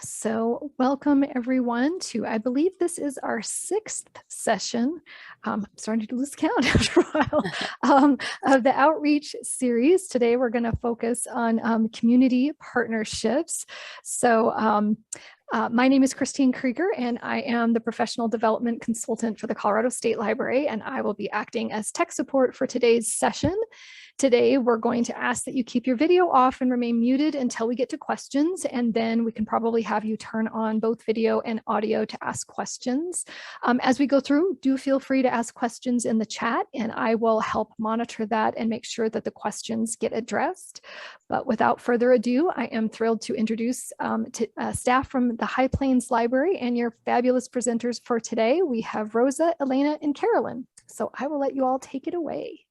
So welcome everyone to, I believe this is our sixth session. I'm starting to lose count after a while of the outreach series. Today, we're going to focus on community partnerships. So my name is Christine Krieger, and I am the professional development consultant for the Colorado State Library, and I will be acting as tech support for today's session. Today, we're going to ask that you keep your video off and remain muted until we get to questions, and then we can probably have you turn on both video and audio to ask questions. As we go through, do feel free to ask questions in the chat, and I will help monitor that and make sure that the questions get addressed. But without further ado, I am thrilled to introduce staff from the High Plains Library and your fabulous presenters for today. We have Rosa, Elena, and Carolyn. So I will let you all take it away.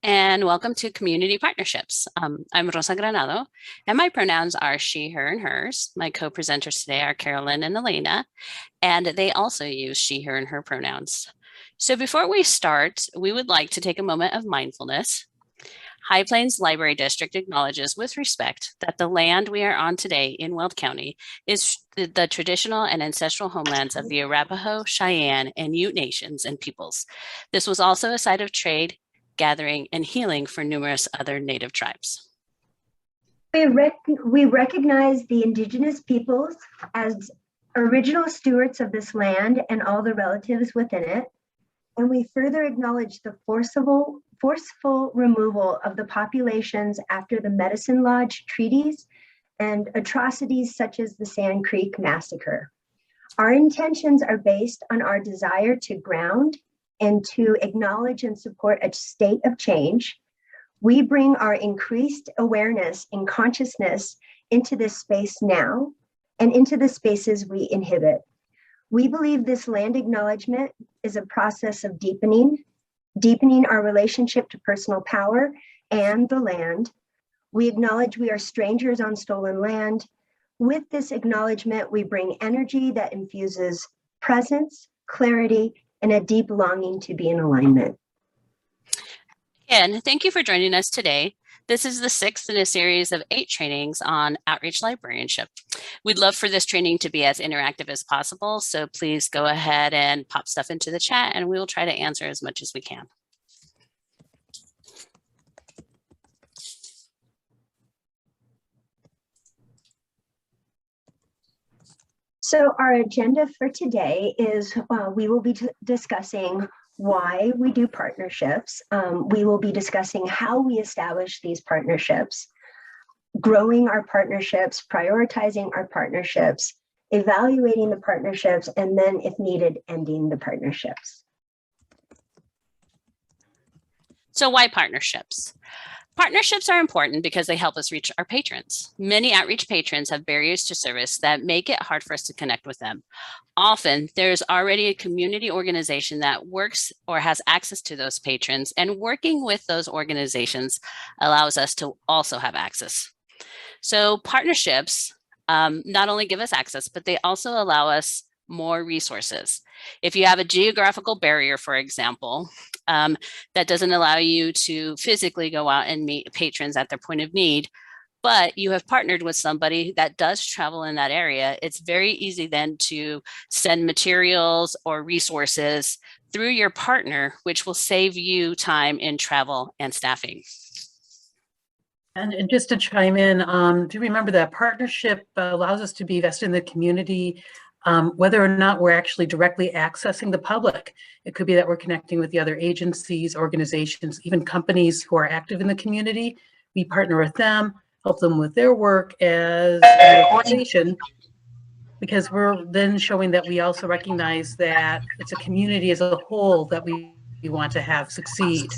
And welcome to Community Partnerships. I'm Rosa Granado, and my pronouns are she, her, and hers. My co-presenters today are Carolyn and Elena, and they also use she, her, and her pronouns. So before we start, we would like to take a moment of mindfulness. High Plains Library District acknowledges with respect that the land we are on today in Weld County is the traditional and ancestral homelands of the Arapaho, Cheyenne, and Ute nations and peoples. This was also a site of trade, gathering, and healing for numerous other Native tribes. We recognize the Indigenous peoples as original stewards of this land and all the relatives within it. And we further acknowledge the forceful removal of the populations after the Medicine Lodge treaties and atrocities such as the Sand Creek Massacre. Our intentions are based on our desire to ground and to acknowledge and support a state of change. We bring our increased awareness and consciousness into this space now and into the spaces we inhabit. We believe this land acknowledgement is a process of deepening our relationship to personal power and the land. We acknowledge we are strangers on stolen land. With this acknowledgement, we bring energy that infuses presence, clarity, and a deep longing to be in alignment. Again, thank you for joining us today. This is the sixth in a series of 8 trainings on outreach librarianship. We'd love for this training to be as interactive as possible, so please go ahead and pop stuff into the chat and we will try to answer as much as we can. So our agenda for today is we will be discussing why we do partnerships. We will be discussing how we establish these partnerships, growing our partnerships, prioritizing our partnerships, evaluating the partnerships, and then if needed, ending the partnerships. So why partnerships? Partnerships are important because they help us reach our patrons. Many outreach patrons have barriers to service that make it hard for us to connect with them. Often, there's already a community organization that works or has access to those patrons, and working with those organizations allows us to also have access. So partnerships not only give us access, but they also allow us more resources. If you have a geographical barrier, for example, that doesn't allow you to physically go out and meet patrons at their point of need, but you have partnered with somebody that does travel in that area, it's very easy then to send materials or resources through your partner, which will save you time in travel and staffing. And just to chime in, do remember that partnership allows us to be vested in the community, whether or not we're actually directly accessing the public. It could be that we're connecting with the other agencies, organizations, even companies who are active in the community. We partner with them, help them with their work as an organization, because we're then showing that we also recognize that it's a community as a whole that we want to have succeed.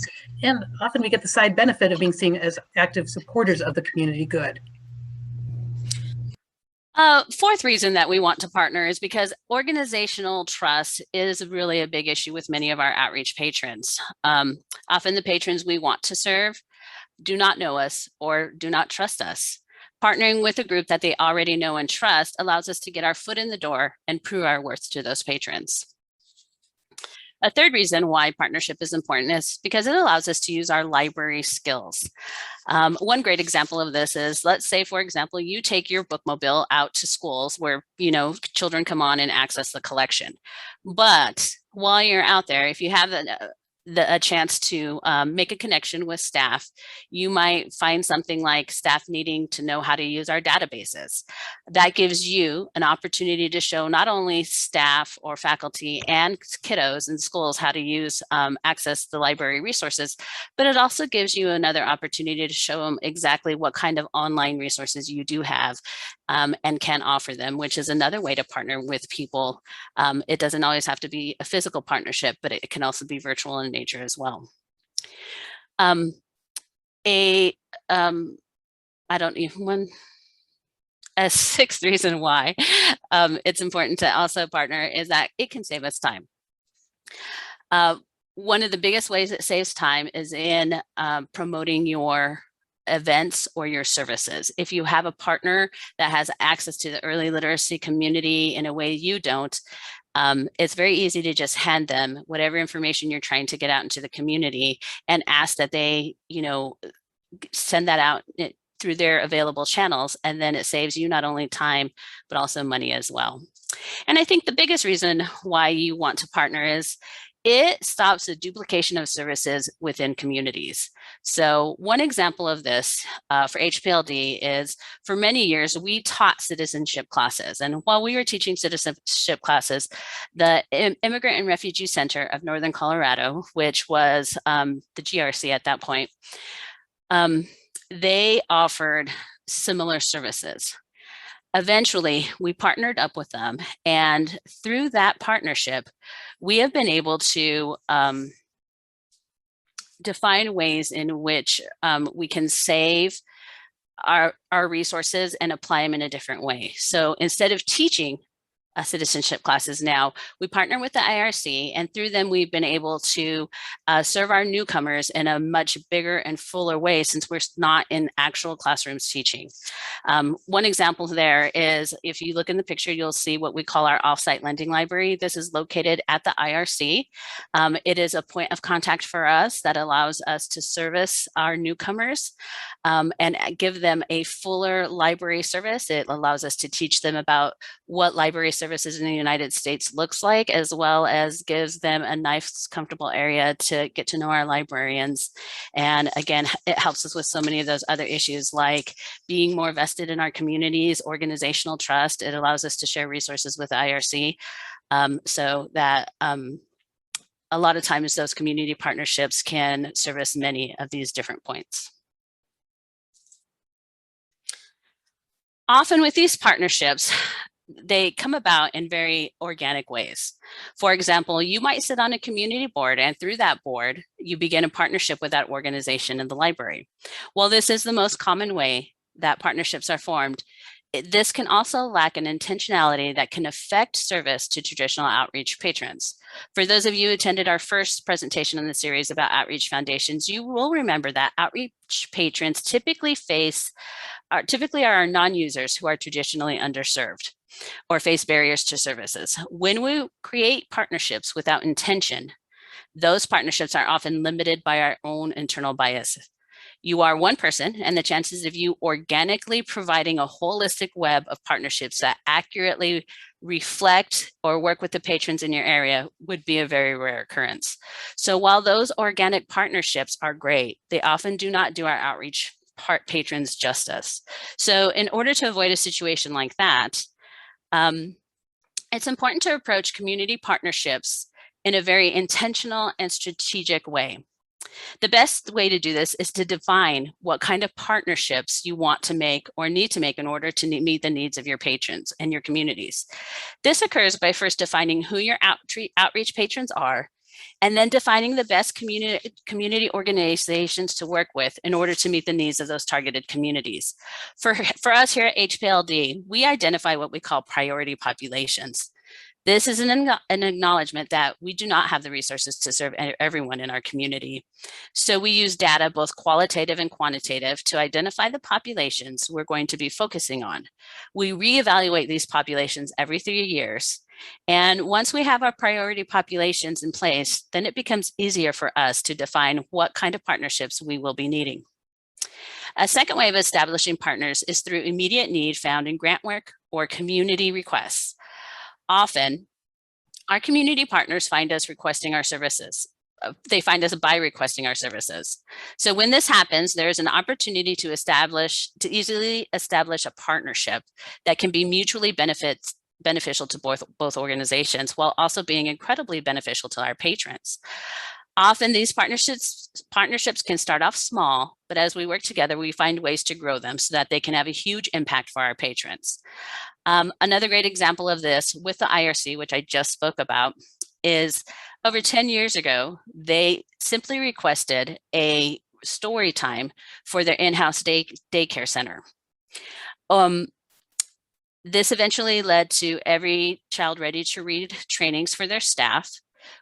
And often we get the side benefit of being seen as active supporters of the community good. Fourth reason that we want to partner is because organizational trust is really a big issue with many of our outreach patrons. Often the patrons we want to serve do not know us or do not trust us. Partnering with a group that they already know and trust allows us to get our foot in the door and prove our worth to those patrons. A third reason why partnership is important is because it allows us to use our library skills. One great example of this is, let's say, for example, you take your bookmobile out to schools where, children come on and access the collection. But while you're out there, if you have a chance to make a connection with staff, you might find something like staff needing to know how to use our databases. That gives you an opportunity to show not only staff or faculty and kiddos in schools how to use access the library resources, but it also gives you another opportunity to show them exactly what kind of online resources you do have and can offer them, which is another way to partner with people. It doesn't always have to be a physical partnership, but it can also be virtual in nature as well. A sixth reason why it's important to also partner is that it can save us time. One of the biggest ways it saves time is in promoting your events or your services. If you have a partner that has access to the early literacy community in a way you don't, it's very easy to just hand them whatever information you're trying to get out into the community and ask that they, send that out through their available channels. And then it saves you not only time, but also money as well. And I think the biggest reason why you want to partner is it stops the duplication of services within communities. So one example of this for HPLD is, for many years, we taught citizenship classes. And while we were teaching citizenship classes, the Immigrant and Refugee Center of Northern Colorado, which was the GRC at that point, they offered similar services. Eventually, we partnered up with them, and through that partnership, we have been able to define ways in which we can save our resources and apply them in a different way. So instead of teaching citizenship classes now, we partner with the IRC, and through them we've been able to serve our newcomers in a much bigger and fuller way, since we're not in actual classrooms teaching. One example there is, if you look in the picture, you'll see what we call our offsite lending library. This is located at the IRC. It is a point of contact for us that allows us to service our newcomers and give them a fuller library service. It allows us to teach them about what library services in the United States looks like, as well as gives them a nice, comfortable area to get to know our librarians. And again, it helps us with so many of those other issues, like being more vested in our communities, organizational trust. It allows us to share resources with IRC so that a lot of times those community partnerships can service many of these different points. Often with these partnerships, they come about in very organic ways. For example, you might sit on a community board, and through that board, you begin a partnership with that organization in the library. While this is the most common way that partnerships are formed, this can also lack an intentionality that can affect service to traditional outreach patrons. For those of you who attended our first presentation in the series about outreach foundations, you will remember that outreach patrons typically are non-users who are traditionally underserved or face barriers to services. When we create partnerships without intention, those partnerships are often limited by our own internal bias. You are one person, and the chances of you organically providing a holistic web of partnerships that accurately reflect or work with the patrons in your area would be a very rare occurrence. So while those organic partnerships are great, they often do not do our outreach patrons justice. So in order to avoid a situation like that, it's important to approach community partnerships in a very intentional and strategic way. The best way to do this is to define what kind of partnerships you want to make or need to make in order to meet the needs of your patrons and your communities. This occurs by first defining who your outreach patrons are, and then defining the best community organizations to work with in order to meet the needs of those targeted communities. For us here at HPLD, we identify what we call priority populations. This is an acknowledgement that we do not have the resources to serve everyone in our community. So we use data, both qualitative and quantitative, to identify the populations we're going to be focusing on. We reevaluate these populations every 3 years, And once we have our priority populations in place, then it becomes easier for us to define what kind of partnerships we will be needing. A second way of establishing partners is through immediate need found in grant work or community requests. Often, our community partners find us requesting our services. They find us by requesting our services. So when this happens, there's an opportunity to easily establish a partnership that can be mutually beneficial to both organizations, while also being incredibly beneficial to our patrons. Often these partnerships can start off small, but as we work together, we find ways to grow them so that they can have a huge impact for our patrons. Another great example of this with the IRC, which I just spoke about, is over 10 years ago, they simply requested a story time for their in-house daycare center. This eventually led to Every Child Ready to Read trainings for their staff,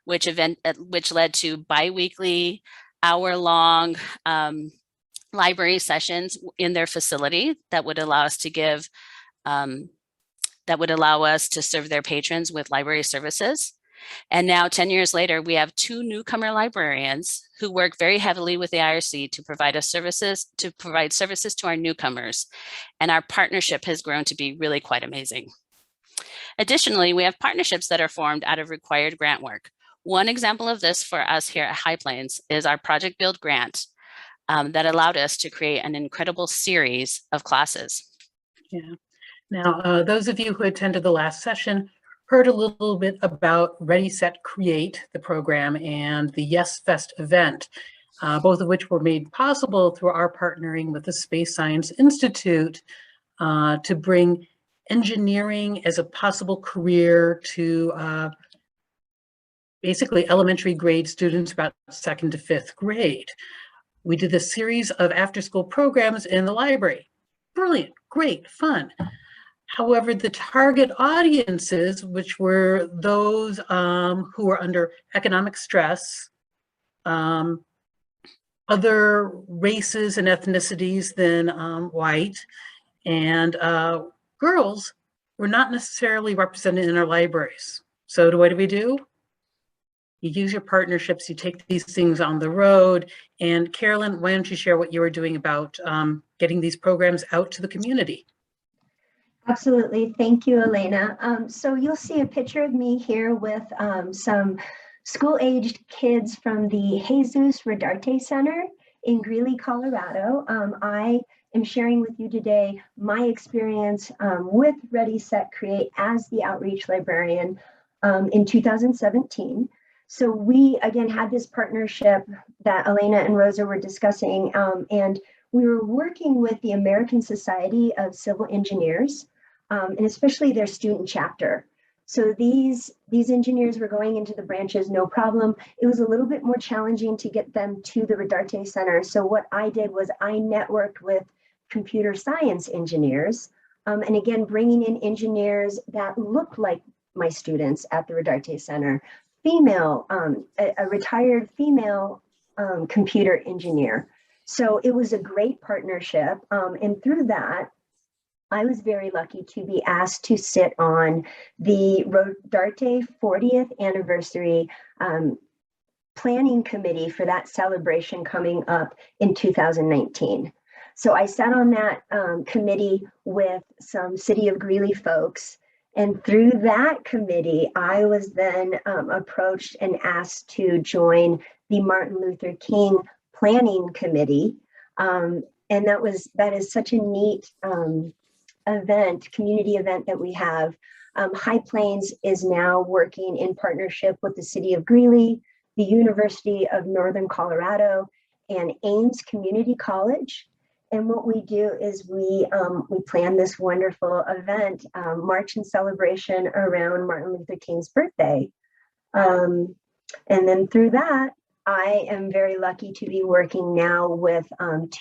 which led to bi-weekly, hour-long library sessions in their facility that would allow us to serve their patrons with library services. And now 10 years later, we have 2 newcomer librarians who work very heavily with the IRC to provide services to our newcomers. And our partnership has grown to be really quite amazing. Additionally, we have partnerships that are formed out of required grant work. One example of this for us here at High Plains is our Project Build grant that allowed us to create an incredible series of classes. Yeah. Now, those of you who attended the last session heard a little bit about Ready, Set, Create, the program, and the Yes Fest event, both of which were made possible through our partnering with the Space Science Institute to bring engineering as a possible career to basically elementary grade students about 2nd to 5th grade. We did a series of after-school programs in the library. Brilliant, great, fun. However, the target audiences, which were those who were under economic stress, other races and ethnicities than white, and girls, were not necessarily represented in our libraries. So what do? You use your partnerships, you take these things on the road. And Carolyn, why don't you share what you were doing about getting these programs out to the community? Absolutely. Thank you, Elena. So you'll see a picture of me here with some school-aged kids from the Jesus Rodarte Center in Greeley, Colorado. I am sharing with you today my experience with Ready, Set, Create as the outreach librarian in 2017. So we, again, had this partnership that Elena and Rosa were discussing, and we were working with the American Society of Civil Engineers, and especially their student chapter. So these engineers were going into the branches, no problem. It was a little bit more challenging to get them to the Rodarte Center. So what I did was I networked with computer science engineers, and again, bringing in engineers that look like my students at the Rodarte Center. Female, a retired female computer engineer. So it was a great partnership. And through that, I was very lucky to be asked to sit on the Rodarte 40th anniversary planning committee for that celebration coming up in 2019. So I sat on that committee with some City of Greeley folks. And through that committee, I was then approached and asked to join the Martin Luther King Planning Committee. And that is such a neat community event that we have. High Plains is now working in partnership with the City of Greeley, the University of Northern Colorado, and Ames Community College. And what we do is we plan this wonderful event, march and celebration around Martin Luther King's birthday. And then through that, I am very lucky to be working now with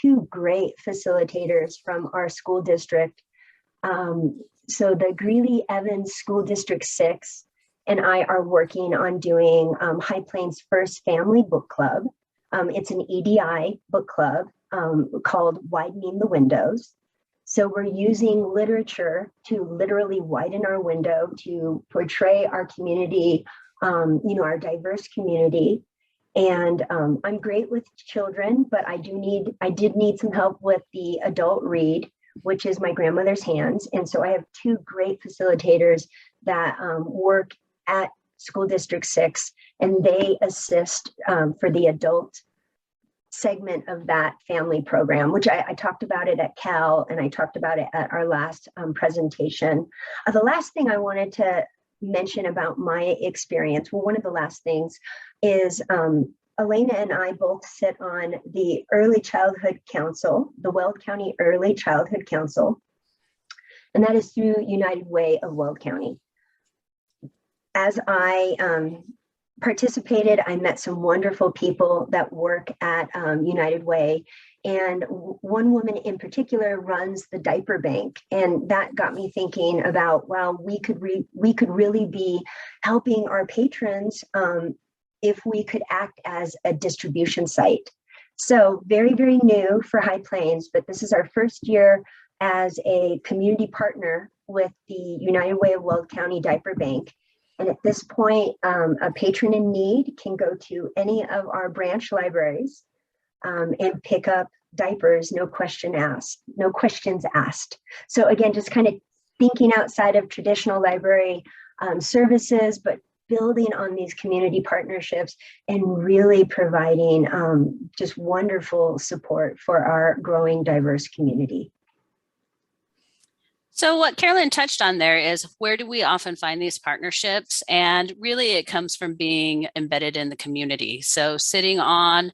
2 great facilitators from our school district. So the Greeley-Evans School District 6 and I are working on doing High Plains First Family Book Club. It's an EDI book club called Widening the Windows. So we're using literature to literally widen our window to portray our community, our diverse community. And I'm great with children, but I did need some help with the adult read, which is my grandmother's hands. And so I have two great facilitators that work at School District 6, and they assist for the adult segment of that family program, which I talked about it at Cal, and I talked about it at our last presentation. The last thing I wanted to mention about my experience, well, one of the last things is Elena and I both sit on the Early Childhood Council, the Weld County Early Childhood Council, and that is through United Way of Weld County. As I participated, I met some wonderful people that work at United Way, and one woman in particular runs the diaper bank, and that got me thinking about, wow, we could really be helping our patrons if we could act as a distribution site. So very, very new for High Plains, but this is our first year as a community partner with the United Way of Weld County Diaper Bank. And at this point, a patron in need can go to any of our branch libraries and pick up diapers, no questions asked. So again, just kind of thinking outside of traditional library services, but building on these community partnerships and really providing just wonderful support for our growing diverse community. So what Carolyn touched on there is, where do we often find these partnerships? And really it comes from being embedded in the community. So sitting on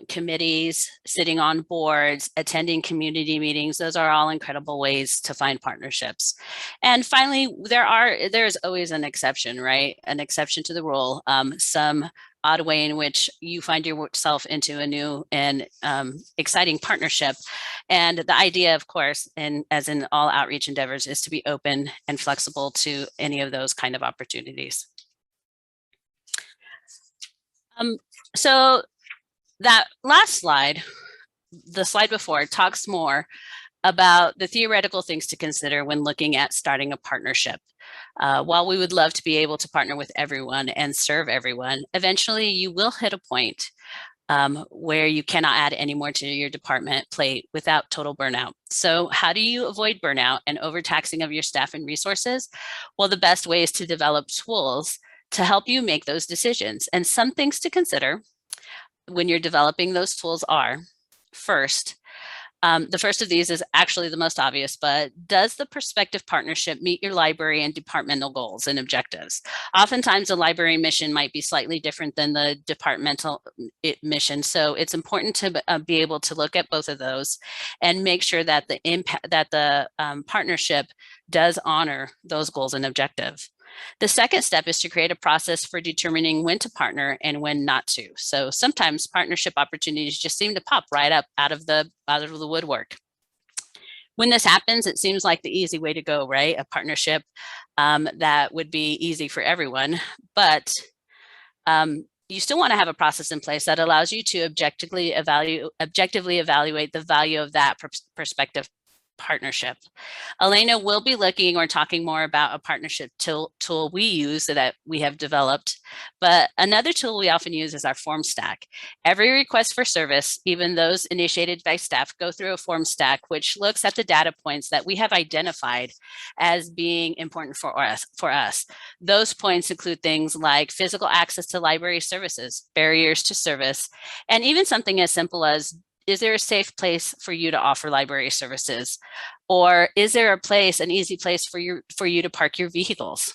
committees, sitting on boards, attending community meetings, those are all incredible ways to find partnerships. And finally, there's always an exception, right? An exception to the rule, some odd way in which you find yourself into a new and exciting partnership. And the idea, of course, and as in all outreach endeavors, is to be open and flexible to any of those kind of opportunities. So that last slide, the slide before, talks more about the theoretical things to consider when looking at starting a partnership. While we would love to be able to partner with everyone and serve everyone, eventually you will hit a point where you cannot add any more to your department plate without total burnout. So how do you avoid burnout and overtaxing of your staff and resources? Well, the best way is to develop tools to help you make those decisions. And some things to consider when you're developing those tools are, first, the first of these is actually the most obvious, but does the prospective partnership meet your library and departmental goals and objectives? Oftentimes the library mission might be slightly different than the departmental mission. So it's important to be able to look at both of those and make sure that the partnership does honor those goals and objectives. The second step is to create a process for determining when to partner and when not to. So sometimes partnership opportunities just seem to pop right up out of the woodwork. When this happens, it seems like the easy way to go, right? A partnership that would be easy for everyone, but you still want to have a process in place that allows you to objectively evaluate the value of that prospective partnership. Elena will be looking or talking more about a partnership tool we use that we have developed, but another tool we often use is our form stack. Every request for service, even those initiated by staff, go through a form stack, which looks at the data points that we have identified as being important for us. Those points include things like physical access to library services, barriers to service, and even something as simple as, is there a safe place for you to offer library services? Or is there an easy place for you to park your vehicles?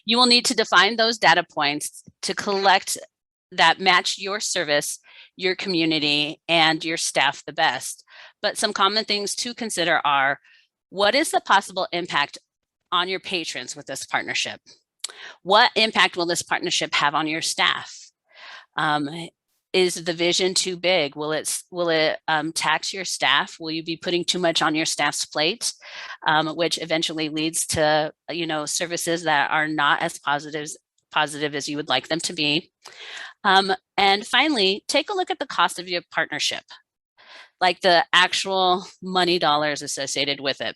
You will need to define those data points to collect that match your service, your community, and your staff the best. But some common things to consider are, what is the possible impact on your patrons with this partnership? What impact will this partnership have on your staff? Is the vision too big? Will it tax your staff? Will you be putting too much on your staff's plate, which eventually leads to services that are not as positive as you would like them to be? And finally, take a look at the cost of your partnership. like the actual money dollars associated with it.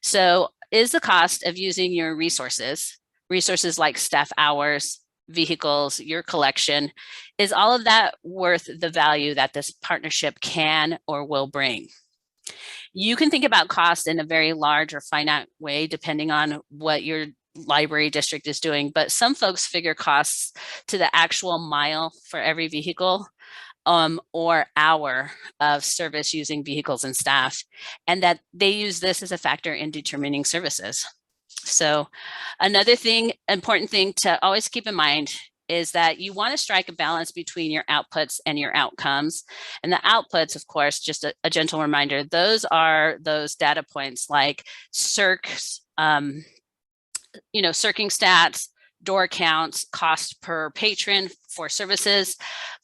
So is the cost of using your resources like staff hours, vehicles, your collection, is all of that worth the value that this partnership can or will bring? You can think about cost in a very large or finite way, depending on what your library district is doing, but some folks figure costs to the actual mile for every vehicle or hour of service using vehicles and staff, and that they use this as a factor in determining services. So another important thing to always keep in mind is that you want to strike a balance between your outputs and your outcomes. And the outputs, of course, just a gentle reminder, those are those data points like circs, circing stats, door counts, cost per patron for services.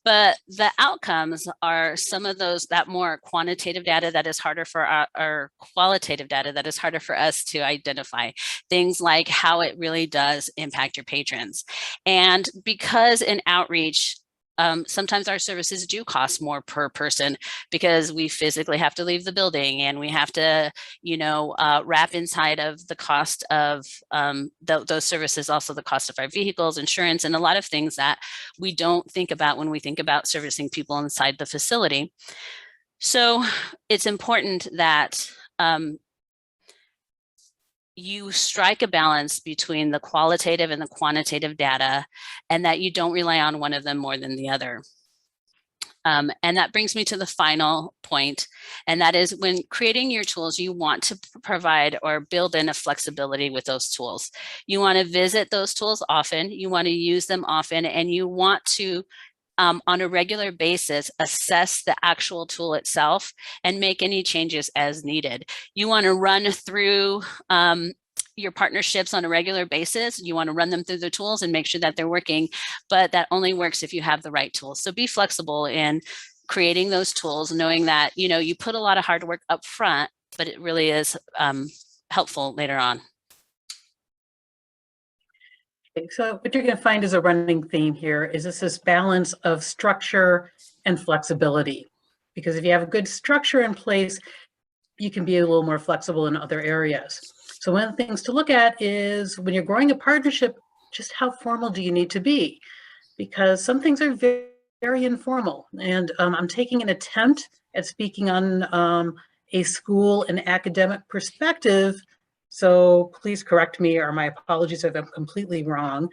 But the outcomes are some of that more quantitative data that is harder for our qualitative data that is harder for us to identify. Things like how it really does impact your patrons. And because in outreach, sometimes our services do cost more per person because we physically have to leave the building and we have to, wrap inside of the cost of those services, also the cost of our vehicles, insurance, and a lot of things that we don't think about when we think about servicing people inside the facility. So it's important that you strike a balance between the qualitative and the quantitative data, and that you don't rely on one of them more than the other. And that brings me to the final point, and that is when creating your tools, you want to provide or build in a flexibility with those tools. You want to visit those tools often, you want to use them often, and you want to on a regular basis, assess the actual tool itself and make any changes as needed. You want to run through your partnerships on a regular basis. You want to run them through the tools and make sure that they're working, but that only works if you have the right tools. So be flexible in creating those tools, knowing that, you put a lot of hard work up front, but it really is helpful later on. So what you're going to find is a running theme here is this balance of structure and flexibility. Because if you have a good structure in place, you can be a little more flexible in other areas. So one of the things to look at is when you're growing a partnership, just how formal do you need to be? Because some things are very, very informal. And I'm taking an attempt at speaking on a school and academic perspective. So please correct me, or my apologies if I'm completely wrong.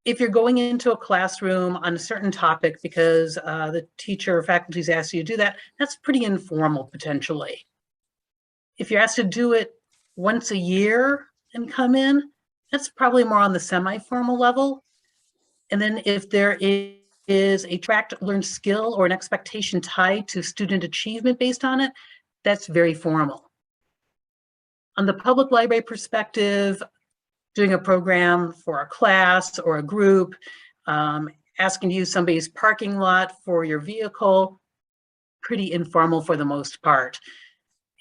If you're going into a classroom on a certain topic because the teacher or faculty has asked you to do that, that's pretty informal potentially. If you're asked to do it once a year and come in, that's probably more on the semi-formal level. And then if there is a tracked learned skill or an expectation tied to student achievement based on it, that's very formal. On the public library perspective, doing a program for a class or a group, asking to use somebody's parking lot for your vehicle, pretty informal for the most part.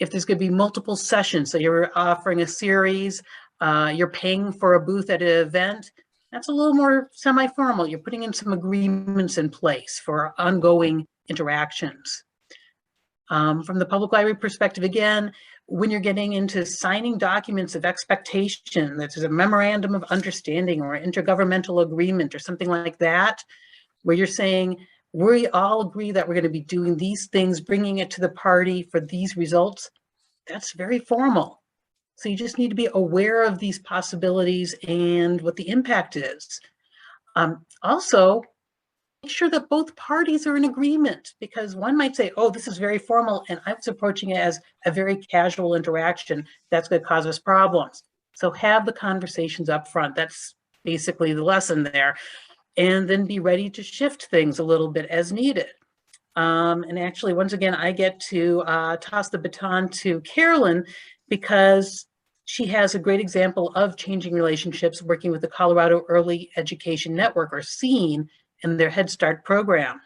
If there's going to be multiple sessions, so you're offering a series, you're paying for a booth at an event, that's a little more semi-formal. You're putting in some agreements in place for ongoing interactions. From the public library perspective, again, when you're getting into signing documents of expectation, that there's a memorandum of understanding or intergovernmental agreement or something like that, where you're saying, we all agree that we're going to be doing these things, bringing it to the party for these results, that's very formal. So you just need to be aware of these possibilities and what the impact is. Also, make sure that both parties are in agreement, because one might say, oh, this is very formal, and I was approaching it as a very casual interaction. That's going to cause us problems. So have the conversations up front. That's basically the lesson there. And then be ready to shift things a little bit as needed. And actually, once again, I get to toss the baton to Carolyn, because she has a great example of changing relationships working with the Colorado Early Education Network, or SEEN, and their Head Start program.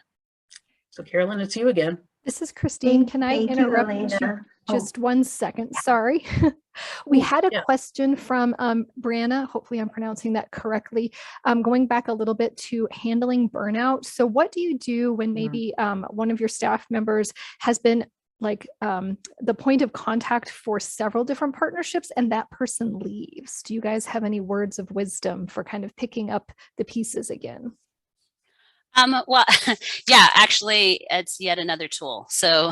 So Carolyn, it's you again. This is Christine. Can I Thank you, interrupt Elena. just 1 second. Sorry. We had a yeah. question from Brianna. Hopefully I'm pronouncing that correctly. Going back a little bit to handling burnout. So what do you do when maybe one of your staff members has been like the point of contact for several different partnerships and that person leaves? Do you guys have any words of wisdom for kind of picking up the pieces again? Well, yeah, actually, it's yet another tool. So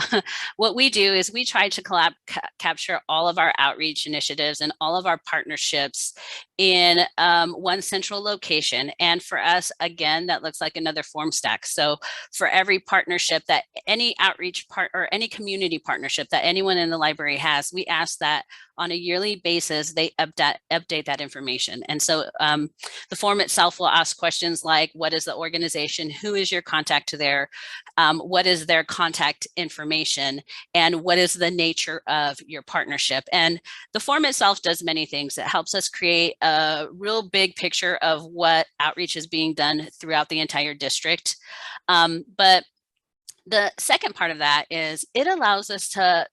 what we do is we try to capture all of our outreach initiatives and all of our partnerships in one central location. And for us, again, that looks like another form stack. So for every partnership that any outreach part or any community partnership that anyone in the library has, we ask that on a yearly basis, they update that information. And so the form itself will ask questions like, what is the organization? Who is your contact to there? What is their contact information? And what is the nature of your partnership? And the form itself does many things. It helps us create a real big picture of what outreach is being done throughout the entire district. But the second part of that is it allows us to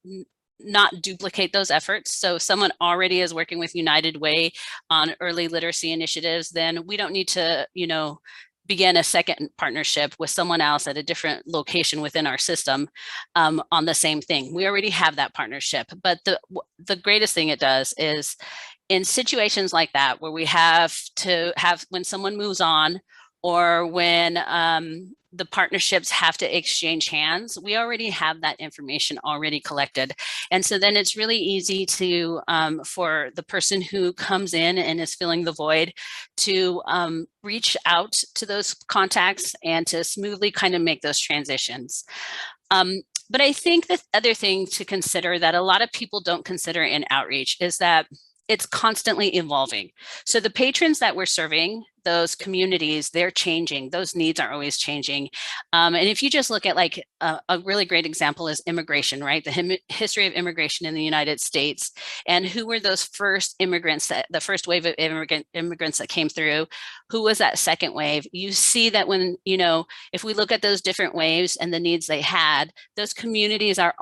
not duplicate those efforts. So if someone already is working with United Way on early literacy initiatives, then we don't need to, begin a second partnership with someone else at a different location within our system on the same thing. We already have that partnership. But the greatest thing it does is in situations like that, where we have to have, when someone moves on or when the partnerships have to exchange hands, we already have that information already collected. And so then it's really easy to, for the person who comes in and is filling the void to reach out to those contacts and to smoothly kind of make those transitions. But I think the other thing to consider that a lot of people don't consider in outreach is that it's constantly evolving. So the patrons that we're serving, those communities, they're changing. Those needs are always changing. And if you just look at like a really great example is immigration, right? The history of immigration in the United States, and who were those first immigrants, the first wave of immigrants that came through, who was that second wave? You see that when, if we look at those different waves and the needs they had, those communities are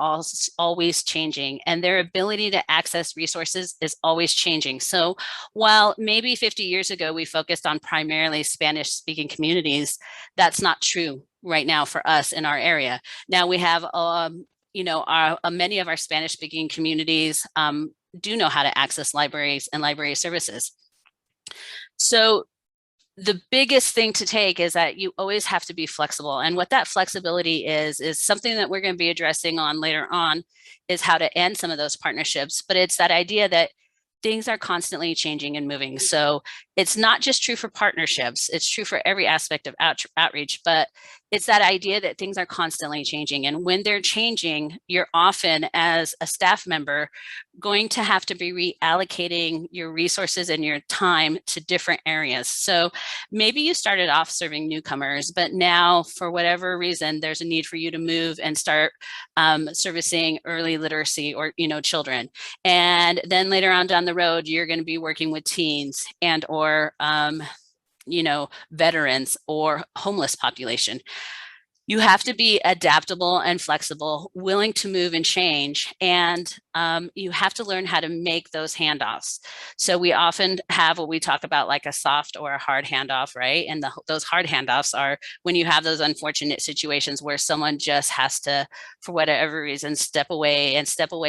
always changing, and their ability to access resources is always changing. So while maybe 50 years ago we focused on primarily Spanish speaking communities, that's not true right now for us in our area. Now we have, many of our Spanish speaking communities do know how to access libraries and library services. So the biggest thing to take is that you always have to be flexible. And what that flexibility is something that we're going to be addressing on later on, is how to end some of those partnerships. But it's that idea that things are constantly changing and moving. So it's not just true for partnerships, it's true for every aspect of outreach, but it's that idea that things are constantly changing. And when they're changing, you're often, as a staff member, going to have to be reallocating your resources and your time to different areas. So maybe you started off serving newcomers, but now for whatever reason, there's a need for you to move and start servicing early literacy or, children. And then later on down the road, you're going to be working with teens and or veterans or homeless population. You have to be adaptable and flexible, willing to move and change, and you have to learn how to make those handoffs. So we often have what we talk about like a soft or a hard handoff, right? And those hard handoffs are when you have those unfortunate situations where someone just has to, for whatever reason, step away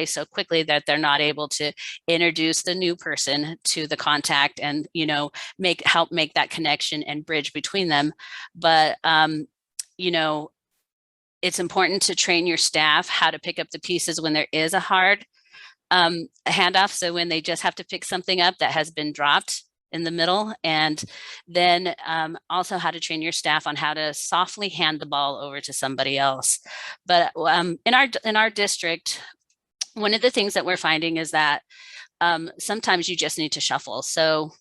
so quickly that they're not able to introduce the new person to the contact and, help make that connection and bridge between them. But it's important to train your staff how to pick up the pieces when there is a hard handoff. So when they just have to pick something up that has been dropped in the middle, and then also how to train your staff on how to softly hand the ball over to somebody else. But in our district, one of the things that we're finding is that sometimes you just need to shuffle. So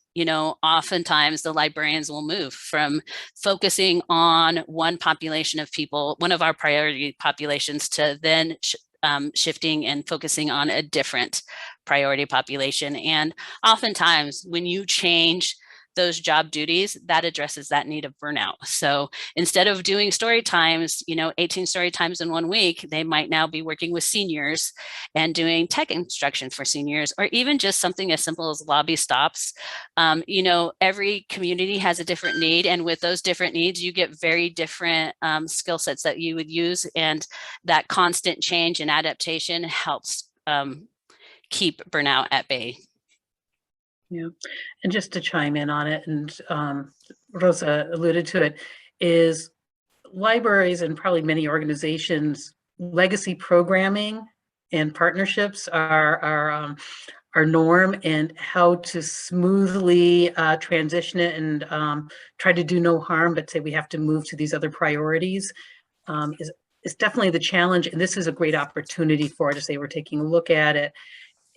oftentimes the librarians will move from focusing on one population of people, one of our priority populations, to then shifting and focusing on a different priority population. And oftentimes when you change those job duties, that addresses that need of burnout. So instead of doing story times, 18 story times in 1 week, they might now be working with seniors and doing tech instruction for seniors, or even just something as simple as lobby stops. Every community has a different need, and with those different needs, you get very different skill sets that you would use, and that constant change and adaptation helps keep burnout at bay. Yeah, and just to chime in on it, and Rosa alluded to it, is libraries and probably many organizations, legacy programming and partnerships are norm, and how to smoothly transition it and try to do no harm, but say we have to move to these other priorities is definitely the challenge. And this is a great opportunity for it to say we're taking a look at it.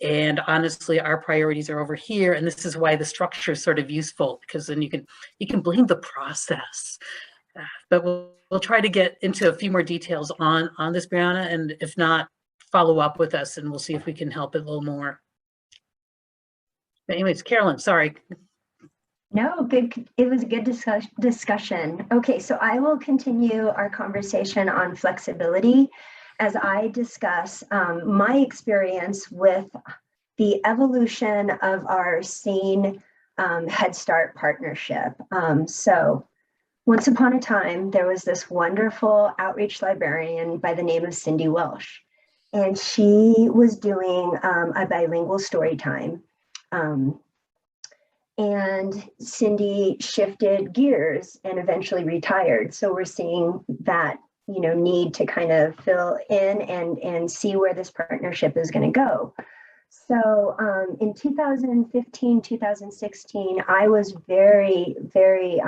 And honestly, our priorities are over here. And this is why the structure is sort of useful, because then you can blame the process. But we'll try to get into a few more details on this, Brianna, and if not, follow up with us and we'll see if we can help it a little more. But anyways, Carolyn, sorry. No, good. It was a good discussion. Okay, so I will continue our conversation on flexibility as I discuss my experience with the evolution of our SANE Head Start partnership. So once upon a time, there was this wonderful outreach librarian by the name of Cindy Welsh, and she was doing a bilingual story time. And Cindy shifted gears and eventually retired. So we're seeing that need to kind of fill in and see where this partnership is going to go. So in 2015, 2016, I was very, very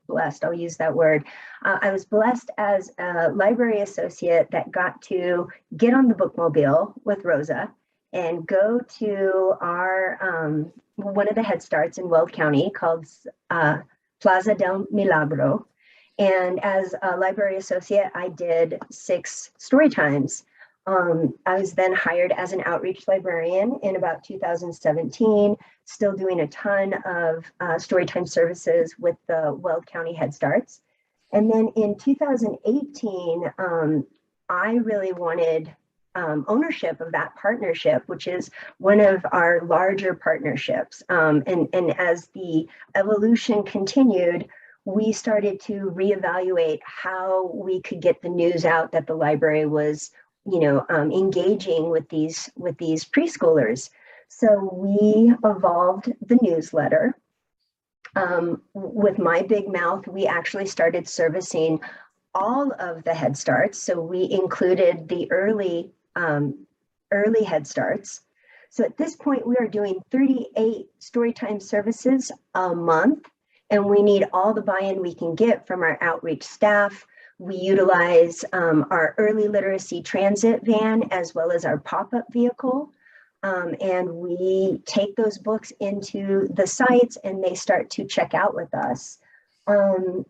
blessed. I'll use that word. I was blessed as a library associate that got to get on the bookmobile with Rosa and go to our one of the Head Starts in Weld County called Plaza del Milagro. And as a library associate, I did 6 story times. I was then hired as an outreach librarian in about 2017, still doing a ton of storytime services with the Weld County Head Starts. And then in 2018, I really wanted ownership of that partnership, which is one of our larger partnerships. And as the evolution continued, we started to reevaluate how we could get the news out that the library was engaging with these preschoolers. So we evolved the newsletter. With My Big Mouth, we actually started servicing all of the Head Starts. So we included the early Head Starts. So at this point, we are doing 38 storytime services a month, and we need all the buy-in we can get from our outreach staff. We utilize our early literacy transit van as well as our pop-up vehicle. And we take those books into the sites and they start to check out with us. Then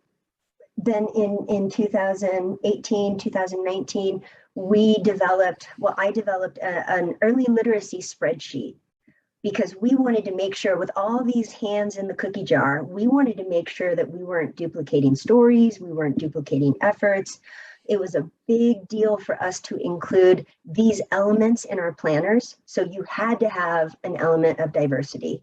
in 2018, 2019, I developed an early literacy spreadsheet, because we wanted to make sure, with all these hands in the cookie jar, we wanted to make sure that we weren't duplicating stories, we weren't duplicating efforts. It was a big deal for us to include these elements in our planners. So you had to have an element of diversity.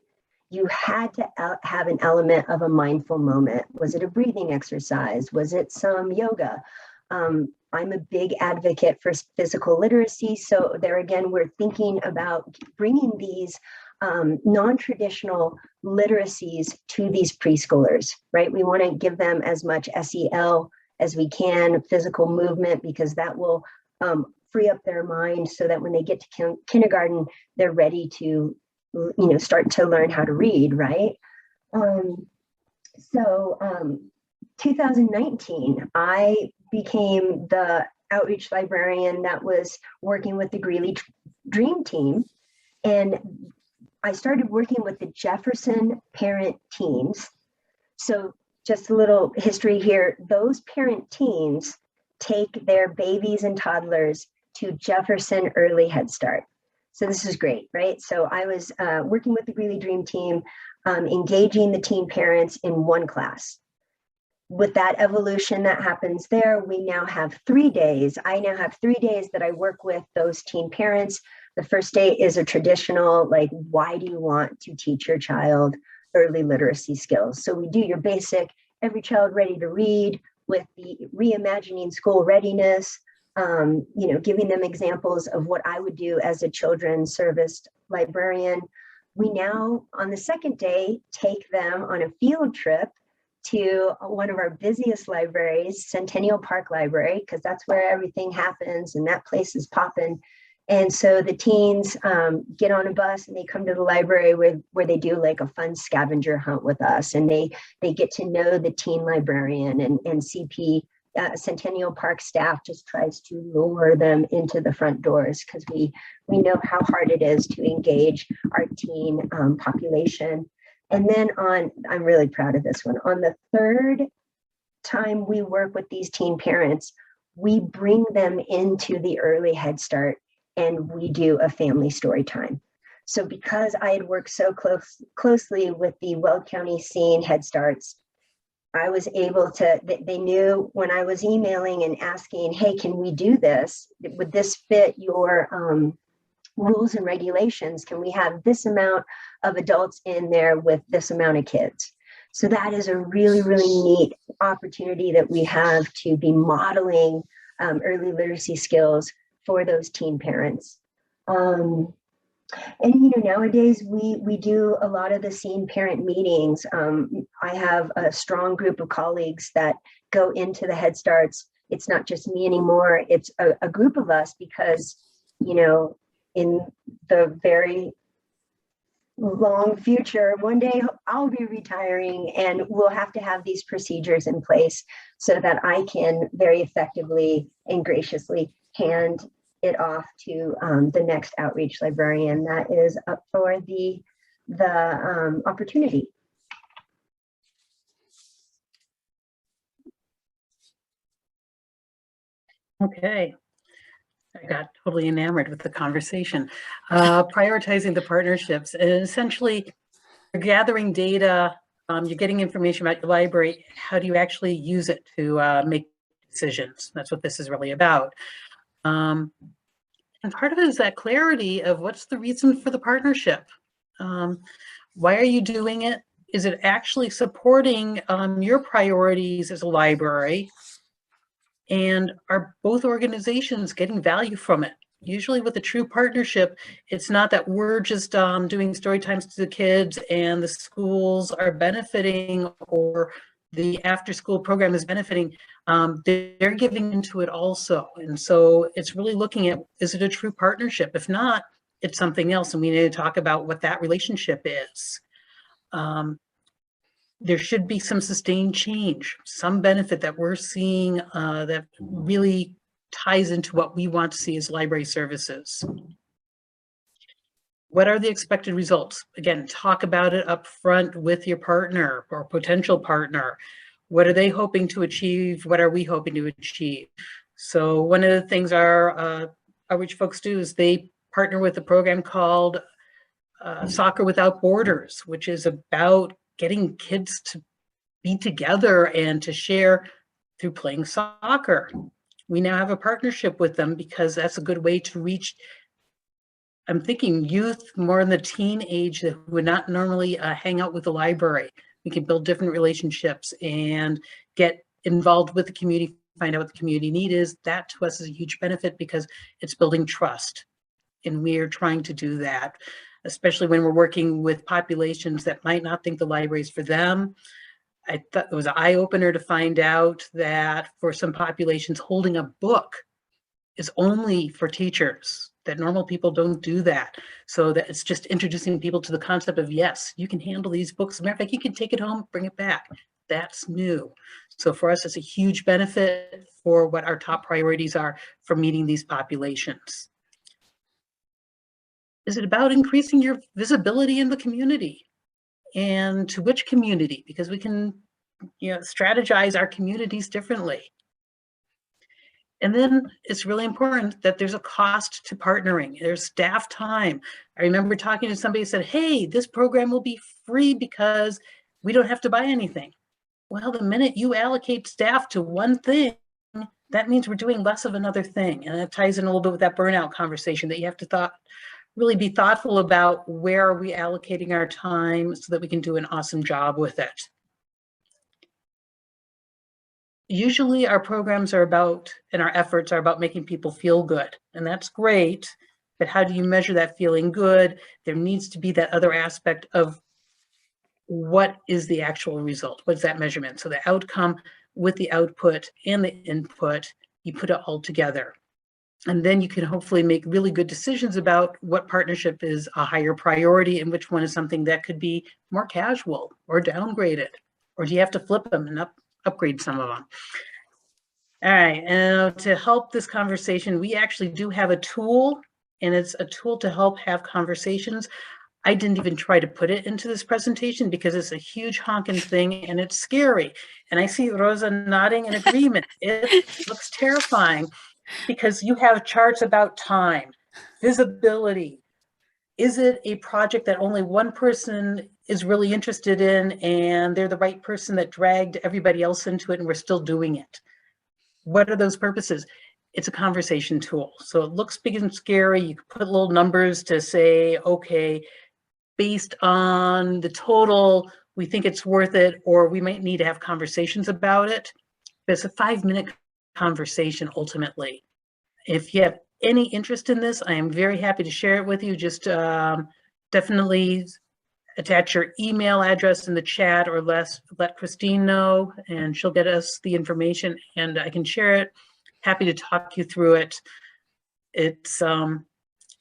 You had to have an element of a mindful moment. Was it a breathing exercise? Was it some yoga? I'm a big advocate for physical literacy. So there again, we're thinking about bringing these non-traditional literacies to these preschoolers, right? We want to give them as much SEL as we can, physical movement, because that will free up their mind so that when they get to kindergarten, they're ready to, start to learn how to read, right? 2019, I became the outreach librarian that was working with the Greeley Dream Team. And I started working with the Jefferson parent teams. So just a little history here. Those parent teams take their babies and toddlers to Jefferson Early Head Start. So this is great, right? So I was working with the Greeley Dream Team, engaging the teen parents in one class. With that evolution that happens there, we now have 3 days. I now have 3 days that I work with those teen parents. The first day is a traditional, like, why do you want to teach your child early literacy skills? So we do your basic, every child ready to read, with the reimagining school readiness, giving them examples of what I would do as a children's service librarian. We now, on the second day, take them on a field trip to one of our busiest libraries, Centennial Park Library, because that's where everything happens and that place is popping. And so the teens get on a bus and they come to the library where they do like a fun scavenger hunt with us, and they get to know the teen librarian, and CP Centennial Park staff just tries to lure them into the front doors, because we know how hard it is to engage our teen population. And then I'm really proud of this one. On the third time we work with these teen parents, we bring them into the early Head Start and we do a family story time. So because I had worked so closely with the Weld County Scene Head Starts, I was able to, they knew when I was emailing and asking, hey, can we do this? Would this fit your rules and regulations? Can we have this amount of adults in there with this amount of kids? So that is a really, really neat opportunity that we have to be modeling early literacy skills for those teen parents. And nowadays we do a lot of the scene parent meetings. I have a strong group of colleagues that go into the Head Starts. It's not just me anymore. It's a group of us, because, in the very long future, one day I'll be retiring and we'll have to have these procedures in place so that I can very effectively and graciously hand it off to the next outreach librarian that is up for the opportunity. Okay. I got totally enamored with the conversation. Prioritizing the partnerships, and essentially you're gathering data, you're getting information about your library. How do you actually use it to make decisions? That's what this is really about. And part of it is that clarity of what's the reason for the partnership. Why are you doing it? Is it actually supporting your priorities as a library? And are both organizations getting value from it? Usually with a true partnership, it's not that we're just doing story times to the kids and the schools are benefiting, or the after school program is benefiting. They're giving into it also. And so it's really looking at, is it a true partnership? If not, it's something else. And we need to talk about what that relationship is. There should be some sustained change, some benefit that we're seeing that really ties into what we want to see as library services. What are the expected results? Again, talk about it up front with your partner or potential partner. What are they hoping to achieve? What are we hoping to achieve? So one of the things our outreach folks do is they partner with a program called Soccer Without Borders, which is about getting kids to be together and to share through playing soccer. We now have a partnership with them because that's a good way to reach, I'm thinking, youth more in the teen age that would not normally hang out with the library. We can build different relationships and get involved with the community, find out what the community need is. That to us is a huge benefit because it's building trust. And we are trying to do that, especially when we're working with populations that might not think the library is for them. I thought it was an eye-opener to find out that for some populations, holding a book is only for teachers, that normal people don't do that. So that it's just introducing people to the concept of, yes, you can handle these books. As a matter of fact, you can take it home, bring it back. That's new. So for us, it's a huge benefit for what our top priorities are for meeting these populations. Is it about increasing your visibility in the community? And to which community? Because we can, strategize our communities differently. And then it's really important that there's a cost to partnering. There's staff time. I remember talking to somebody who said, hey, this program will be free because we don't have to buy anything. Well, the minute you allocate staff to one thing, that means we're doing less of another thing. And that ties in a little bit with that burnout conversation, that you have to really be thoughtful about where are we allocating our time so that we can do an awesome job with it. Usually our programs are about, and our efforts are about making people feel good. And that's great, but how do you measure that feeling good? There needs to be that other aspect of what is the actual result? What's that measurement? So the outcome with the output and the input, you put it all together. And then you can hopefully make really good decisions about what partnership is a higher priority and which one is something that could be more casual or downgraded, or do you have to flip them and upgrade some of them? All right, and to help this conversation, we actually do have a tool, and it's a tool to help have conversations. I didn't even try to put it into this presentation because it's a huge honking thing and it's scary. And I see Rosa nodding in agreement. It looks terrifying because you have charts about time, visibility. Is it a project that only one person is really interested in and they're the right person that dragged everybody else into it and we're still doing it? What are those purposes? It's a conversation tool. So it looks big and scary. You can put little numbers to say, okay, based on the total, we think it's worth it, or we might need to have conversations about it. But it's a 5-minute conversation ultimately. If you have any interest in this, I am very happy to share it with you. Just definitely attach your email address in the chat or let Christine know and she'll get us the information and I can share it. Happy to talk you through it. It's an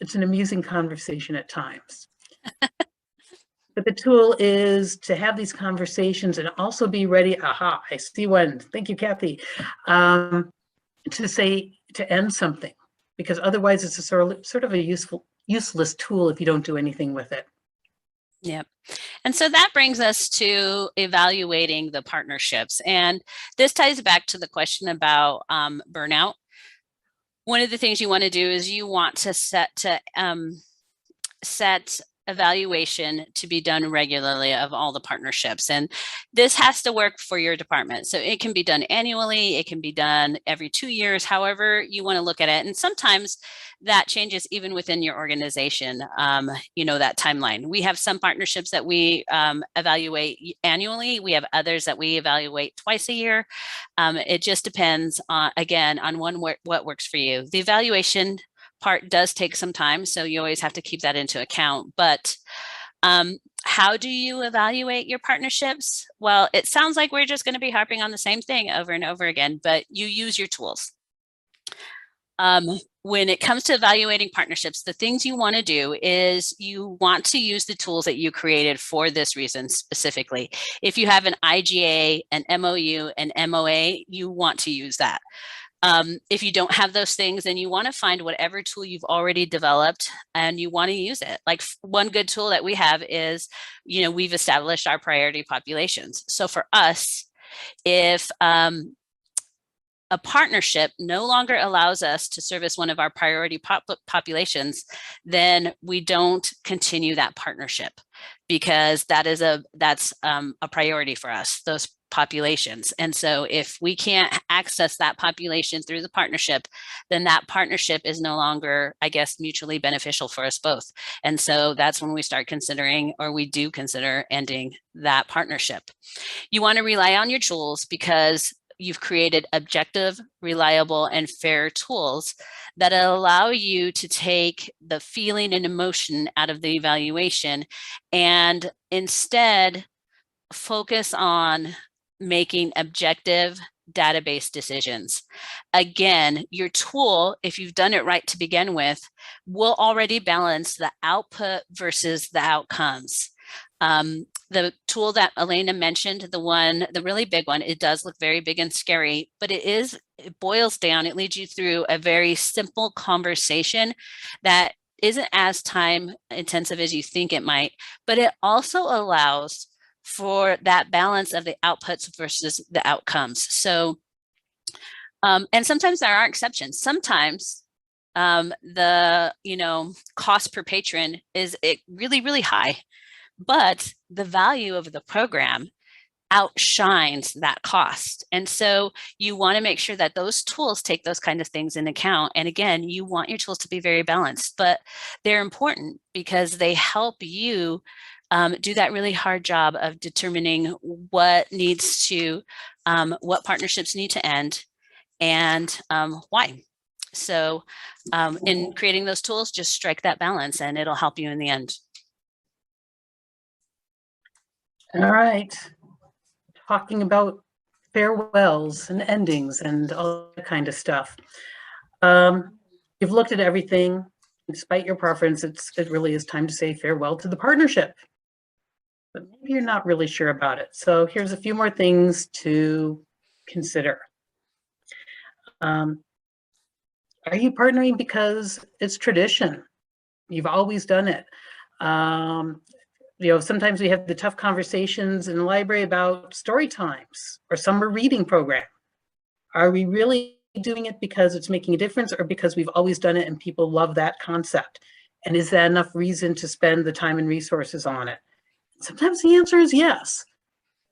amusing conversation at times. But the tool is to have these conversations and also be ready. Aha, I see one. Thank you, Kathy. To end something, because otherwise it's a sort of a useless tool if you don't do anything with it. Yep. And so that brings us to evaluating the partnerships. And this ties back to the question about burnout. One of the things you want to do is you want to set evaluation to be done regularly of all the partnerships. And this has to work for your department. So it can be done annually, it can be done every 2 years, however you want to look at it. And sometimes that changes even within your organization, that timeline. We have some partnerships that we evaluate annually. We have others that we evaluate twice a year. It just depends again, on what works for you. The evaluation part does take some time, so you always have to keep that into account. But how do you evaluate your partnerships? Well, it sounds like we're just going to be harping on the same thing over and over again, but you use your tools. When it comes to evaluating partnerships, the things you want to do is you want to use the tools that you created for this reason specifically. If you have an IGA, an MOU, an MOA, you want to use that. If you don't have those things, then you want to find whatever tool you've already developed and you want to use it. Like one good tool that we have is, we've established our priority populations. So for us, if a partnership no longer allows us to service one of our priority populations, then we don't continue that partnership because that's a priority for us, those populations. And so if we can't access that population through the partnership, then that partnership is no longer, I guess, mutually beneficial for us both. And so that's when we start considering, or we do consider, ending that partnership. You want to rely on your tools because you've created objective, reliable, and fair tools that allow you to take the feeling and emotion out of the evaluation and instead focus on making objective database decisions. Again, your tool, if you've done it right to begin with, will already balance the output versus the outcomes. The tool that Elena mentioned, the really big one, it does look very big and scary, but it boils down, it leads you through a very simple conversation that isn't as time intensive as you think it might, but it also allows for that balance of the outputs versus the outcomes. So And sometimes there are exceptions. Sometimes the cost per patron is really, really high, but the value of the program outshines that cost. And so you want to make sure that those tools take those kind of things into account. And again, you want your tools to be very balanced, but they're important because they help you do that really hard job of determining what needs to, what partnerships need to end and why. So in creating those tools, just strike that balance and it'll help you in the end. All right. Talking about farewells and endings and all that kind of stuff. You've looked at everything. Despite your preference, it really is time to say farewell to the partnership. But maybe you're not really sure about it. So here's a few more things to consider. Are you partnering because it's tradition? You've always done it. Sometimes we have the tough conversations in the library about story times or summer reading program. Are we really doing it because it's making a difference or because we've always done it and people love that concept? And is that enough reason to spend the time and resources on it? Sometimes the answer is yes.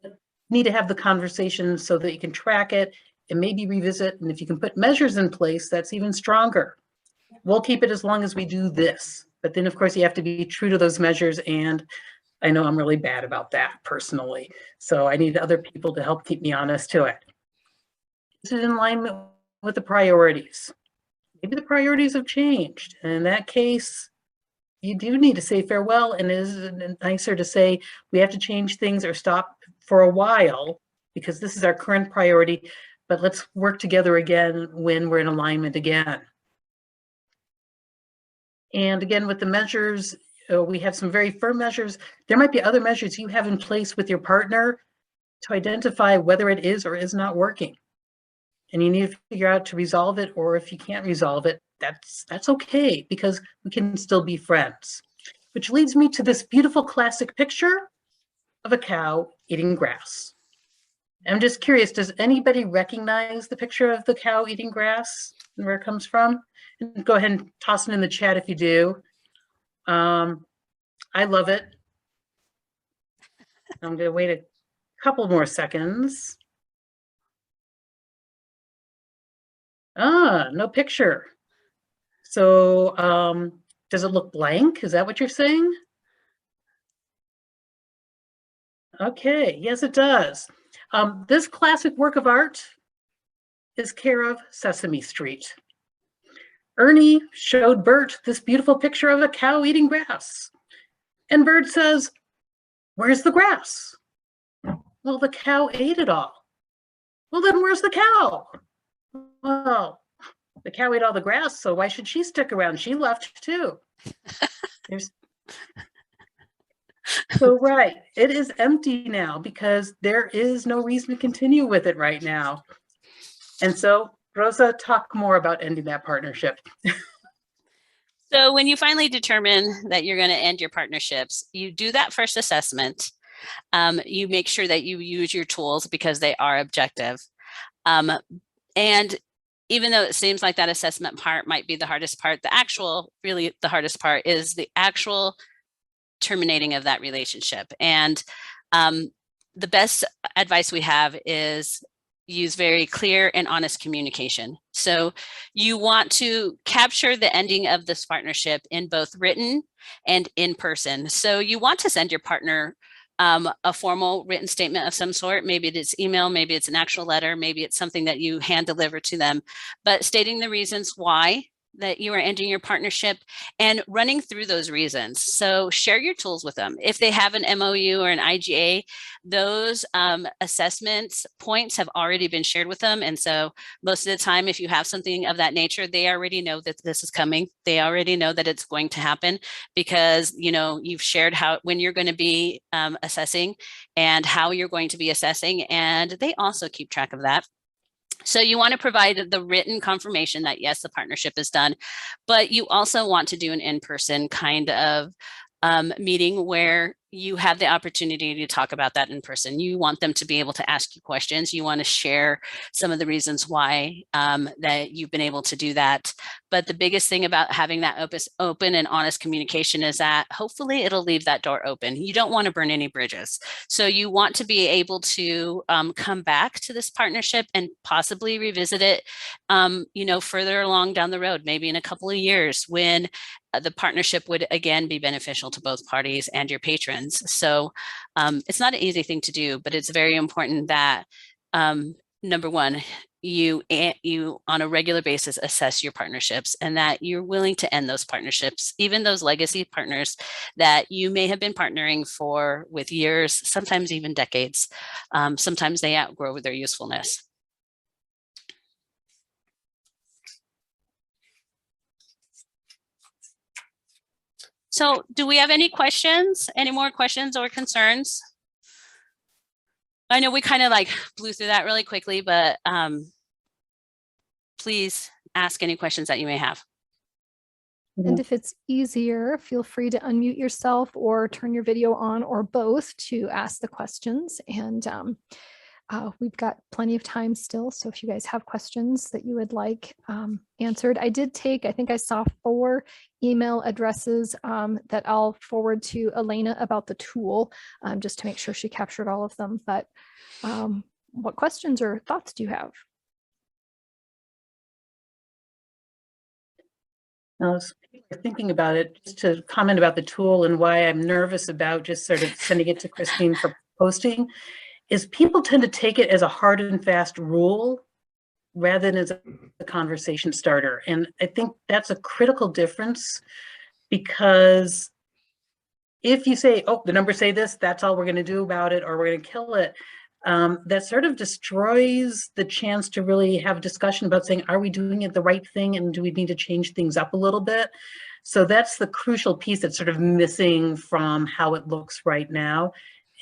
You need to have the conversation so that you can track it and maybe revisit. And if you can put measures in place, that's even stronger. We'll keep it as long as we do this. But then, of course, you have to be true to those measures. And I know I'm really bad about that personally. So I need other people to help keep me honest to it. Is it in alignment with the priorities? Maybe the priorities have changed. And in that case, you do need to say farewell, and it is nicer to say we have to change things or stop for a while because this is our current priority, but let's work together again when we're in alignment again. And again, with the measures, we have some very firm measures. There might be other measures you have in place with your partner to identify whether it is or is not working. And you need to figure out to resolve it, or if you can't resolve it, that's okay, because we can still be friends. Which leads me to this beautiful classic picture of a cow eating grass. I'm just curious, does anybody recognize the picture of the cow eating grass and where it comes from? And go ahead and toss it in the chat if you do. I love it. I'm going to wait a couple more seconds. No picture. So does it look blank? Is that what you're saying? Okay, yes, it does. This classic work of art is care of Sesame Street. Ernie showed Bert this beautiful picture of a cow eating grass. And Bert says, "Where's the grass?" Well, the cow ate it all. Well, then where's the cow? Well, the cow ate all the grass, so why should she stick around? She left too. So right, it is empty now because there is no reason to continue with it right now. And so, Rosa, talk more about ending that partnership. So when you finally determine that you're going to end your partnerships, you do that first assessment. You make sure that you use your tools because they are objective. And even though it seems like that assessment part might be the hardest part, really the hardest part is the actual terminating of that relationship. And the best advice we have is use very clear and honest communication. So you want to capture the ending of this partnership in both written and in person. So you want to send your partner a formal written statement of some sort. Maybe it's email, maybe it's an actual letter, maybe it's something that you hand deliver to them, but stating the reasons why that you are ending your partnership and running through those reasons. So share your tools with them. If they have an MOU or an IGA, those assessments points have already been shared with them. And so most of the time, if you have something of that nature, they already know that this is coming. They already know that it's going to happen because, you've shared when you're going to be assessing and how you're going to be assessing. And they also keep track of that. So you want to provide the written confirmation that yes, the partnership is done, but you also want to do an in-person kind of meeting where you have the opportunity to talk about that in person. You want them to be able to ask you questions. You want to share some of the reasons why that you've been able to do that. But the biggest thing about having that open and honest communication is that hopefully it'll leave that door open. You don't want to burn any bridges. So you want to be able to come back to this partnership and possibly revisit it, further along down the road, maybe in a couple of years when the partnership would again be beneficial to both parties and your patrons. So it's not an easy thing to do, but it's very important that number one, you on a regular basis assess your partnerships and that you're willing to end those partnerships, even those legacy partners that you may have been partnering for with years, sometimes even decades. Sometimes they outgrow their usefulness. So do we have any questions, any more questions or concerns? I know we kind of like blew through that really quickly, but please ask any questions that you may have. And if it's easier, feel free to unmute yourself or turn your video on or both to ask the questions. And we've got plenty of time still. So if you guys have questions that you would like answered, I think I saw 4 email addresses that I'll forward to Elena about the tool, just to make sure she captured all of them. But what questions or thoughts do you have? I was thinking about it, just to comment about the tool and why I'm nervous about just sort of sending it to Christine for posting, is people tend to take it as a hard and fast rule rather than as a conversation starter. And I think that's a critical difference, because if you say, oh, the numbers say this, that's all we're going to do about it, or we're going to kill it, that sort of destroys the chance to really have a discussion about saying, are we doing it the right thing, and do we need to change things up a little bit? So that's the crucial piece that's sort of missing from how it looks right now,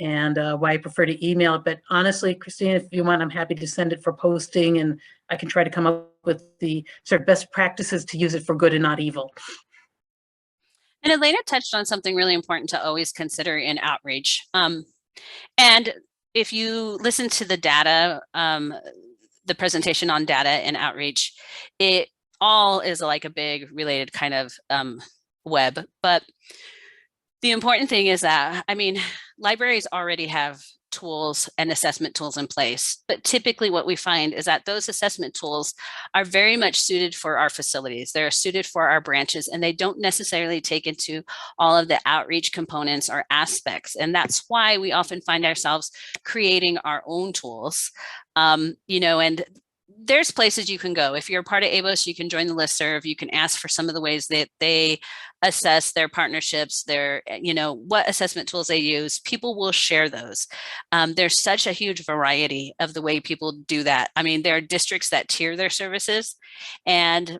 and why I prefer to email it. But honestly, Christine, if you want, I'm happy to send it for posting, and I can try to come up with the sort of best practices to use it for good and not evil. And Elena touched on something really important to always consider in outreach. And if you listen to the data, the presentation on data and outreach, it all is like a big related kind of web. But the important thing is that, I mean, libraries already have tools and assessment tools in place, but typically what we find is that those assessment tools are very much suited for our facilities. They're suited for our branches, and they don't necessarily take into all of the outreach components or aspects. And that's why we often find ourselves creating our own tools, and there's places you can go. If you're a part of ABOS, you can join the listserv. You can ask for some of the ways that they assess their partnerships, their, what assessment tools they use. People will share those. There's such a huge variety of the way people do that. I mean, there are districts that tier their services, and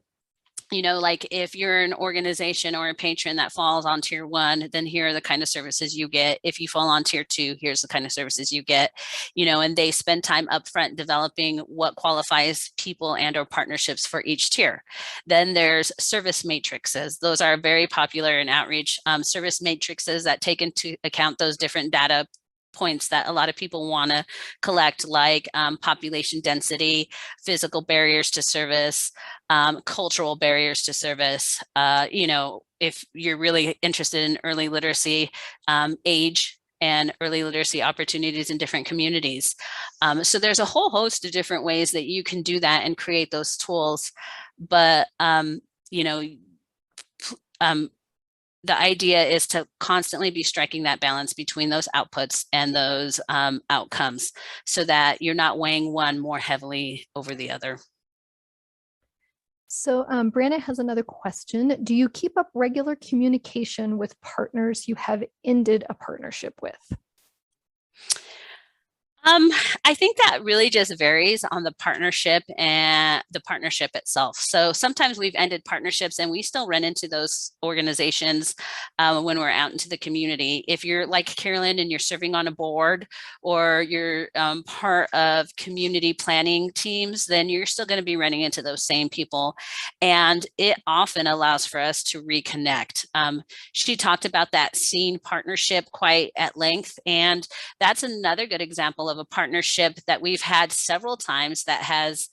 like if you're an organization or a patron that falls on tier 1, then here are the kind of services you get. If you fall on tier 2, here's the kind of services you get, and they spend time upfront developing what qualifies people and or partnerships for each tier. Then there's service matrices. Those are very popular in outreach. Service matrices that take into account those different data points that a lot of people want to collect, like population density, physical barriers to service, cultural barriers to service. If you're really interested in early literacy, age and early literacy opportunities in different communities. So there's a whole host of different ways that you can do that and create those tools. But, the idea is to constantly be striking that balance between those outputs and those outcomes, so that you're not weighing one more heavily over the other. So Brianna has another question. Do you keep up regular communication with partners you have ended a partnership with? I think that really just varies on the partnership and the partnership itself. So sometimes we've ended partnerships and we still run into those organizations when we're out into the community. If you're like Carolyn and you're serving on a board or you're part of community planning teams, then you're still going to be running into those same people. And it often allows for us to reconnect. She talked about that scene partnership quite at length. And that's another good example of a partnership that we've had several times that has,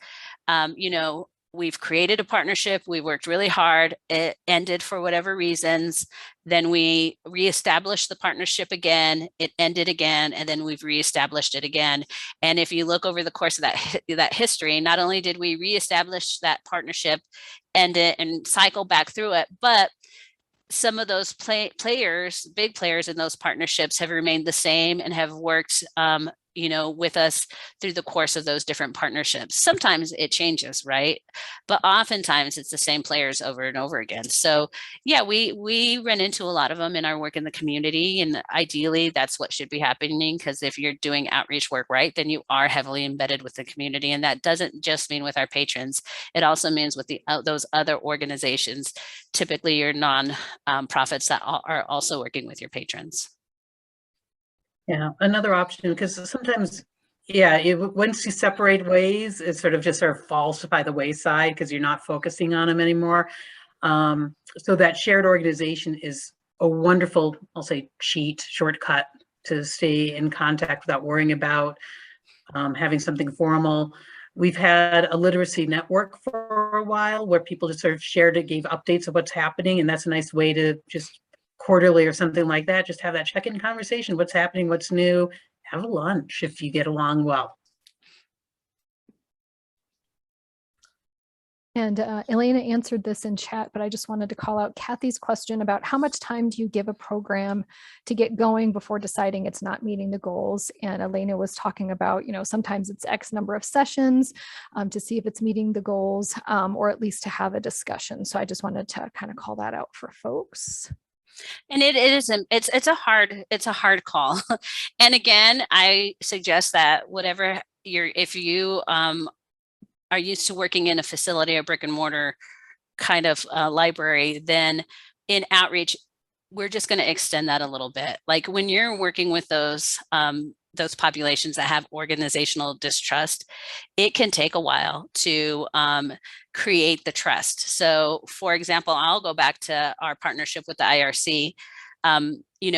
we've created a partnership, we worked really hard, it ended for whatever reasons, then we reestablished the partnership again, it ended again, and then we've reestablished it again. And if you look over the course of that history, not only did we reestablish that partnership, end it, and cycle back through it, but some of those players, big players in those partnerships have remained the same and have worked, with us through the course of those different partnerships. Sometimes it changes, right? But oftentimes it's the same players over and over again. So yeah, we run into a lot of them in our work in the community, and ideally that's what should be happening, because if you're doing outreach work right, then you are heavily embedded with the community. And that doesn't just mean with our patrons, it also means with those other organizations, typically your non-profits that are also working with your patrons. Yeah, another option, because sometimes, once you separate ways, it sort of falls by the wayside because you're not focusing on them anymore. So that shared organization is a wonderful, I'll say, shortcut to stay in contact without worrying about having something formal. We've had a literacy network for a while where people just sort of shared it, gave updates of what's happening, and that's a nice way to just quarterly or something like that, just have that check-in conversation. What's happening? What's new? Have a lunch if you get along well. And Elena answered this in chat, but I just wanted to call out Kathy's question about how much time do you give a program to get going before deciding it's not meeting the goals? And Elena was talking about, sometimes it's X number of sessions to see if it's meeting the goals, or at least to have a discussion. So I just wanted to kind of call that out for folks. And it's a hard call. And again, I suggest that if you are used to working in a facility, a brick and mortar kind of library, then in outreach, we're just going to extend that a little bit. Like when you're working with those populations that have organizational distrust, it can take a while to create the trust. So for example, I'll go back to our partnership with the IRC.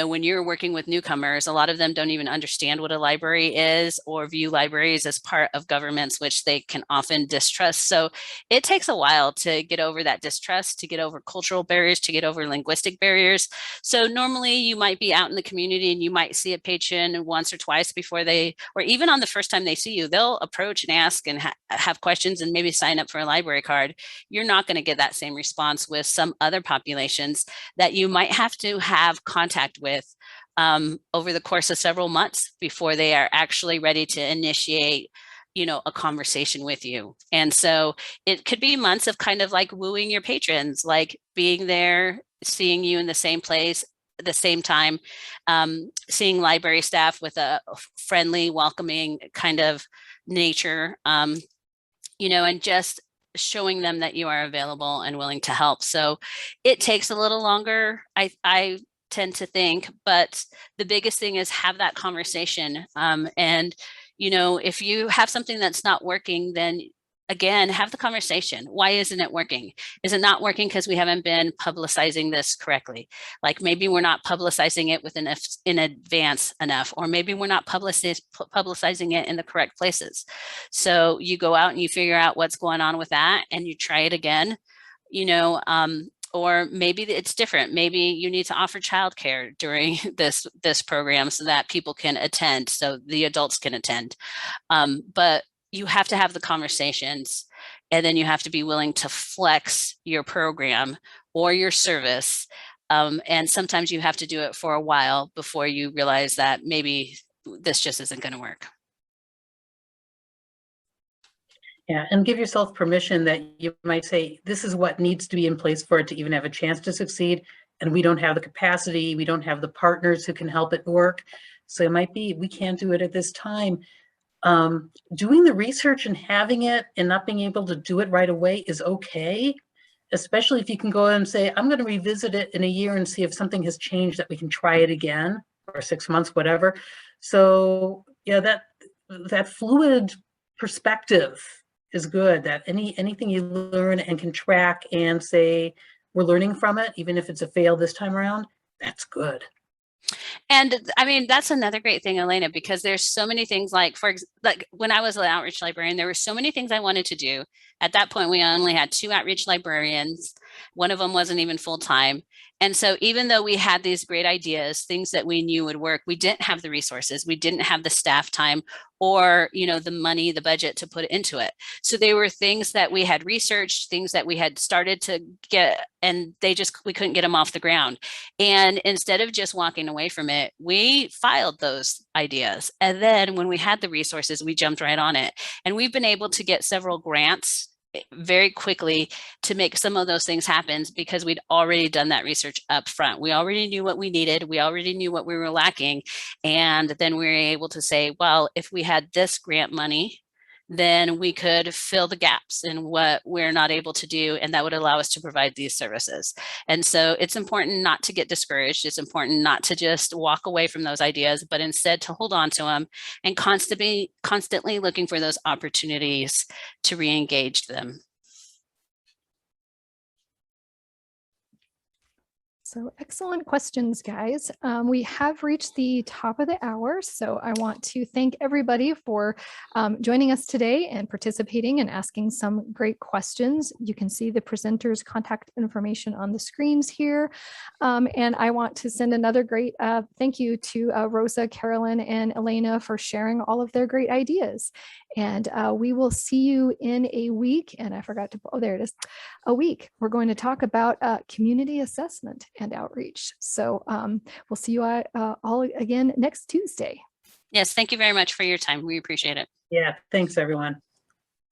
When you're working with newcomers, a lot of them don't even understand what a library is or view libraries as part of governments, which they can often distrust. So it takes a while to get over that distrust, to get over cultural barriers, to get over linguistic barriers. So normally you might be out in the community and you might see a patron once or twice before or even on the first time they see you, they'll approach and ask and have questions and maybe sign up for a library card. You're not going to get that same response with some other populations that you might have to have contact with over the course of several months before they are actually ready to initiate a conversation with you. And so it could be months of kind of like wooing your patrons, like being there, seeing you in the same place at the same time, seeing library staff with a friendly, welcoming kind of nature, and just showing them that you are available and willing to help. So it takes a little longer, I tend to think, but the biggest thing is have that conversation. And if you have something that's not working, then again, have the conversation. Why isn't it working? Is it not working because we haven't been publicizing this correctly? Like maybe we're not publicizing it in advance enough, or maybe we're not publicizing it in the correct places. So you go out and you figure out what's going on with that and you try it again, or maybe it's different. Maybe you need to offer childcare during this program so that people can attend, so the adults can attend. But you have to have the conversations, and then you have to be willing to flex your program or your service. And sometimes you have to do it for a while before you realize that maybe this just isn't going to work. Yeah, and give yourself permission that you might say, this is what needs to be in place for it to even have a chance to succeed. And we don't have the capacity, we don't have the partners who can help it work. So it might be, we can't do it at this time. Doing the research and having it and not being able to do it right away is okay, especially if you can go and say, I'm going to revisit it in a year and see if something has changed that we can try it again, or 6 months, whatever. So yeah, that fluid perspective is good, that anything you learn and can track and say, we're learning from it, even if it's a fail this time around, that's good. And I mean, that's another great thing, Elena, because there's so many things like, like when I was an outreach librarian, there were so many things I wanted to do. At that point, we only had 2 outreach librarians. One of them wasn't even full time. And so even though we had these great ideas, things that we knew would work, we didn't have the resources, we didn't have the staff time or, the money, the budget to put into it. So they were things that we had researched, things that we had started to get, and we couldn't get them off the ground. And instead of just walking away from it, we filed those ideas. And then when we had the resources, we jumped right on it. And we've been able to get several grants very quickly to make some of those things happen because we'd already done that research up front. We already knew what we needed. We already knew what we were lacking. And then we were able to say, well, if we had this grant money, then we could fill the gaps in what we're not able to do, and that would allow us to provide these services. And so it's important not to get discouraged. It's important not to just walk away from those ideas, but instead to hold on to them and constantly looking for those opportunities to re-engage them. So excellent questions, guys. We have reached the top of the hour, so I want to thank everybody for joining us today and participating and asking some great questions. You can see the presenters' contact information on the screens here. And I want to send another great thank you to Rosa, Carolyn, and Elena for sharing all of their great ideas. And we will see you in a week. And I forgot to, oh, there it is, a week. We're going to talk about community assessment and outreach. So we'll see you all again next Tuesday. Yes, thank you very much for your time. We appreciate it. Yeah, thanks everyone.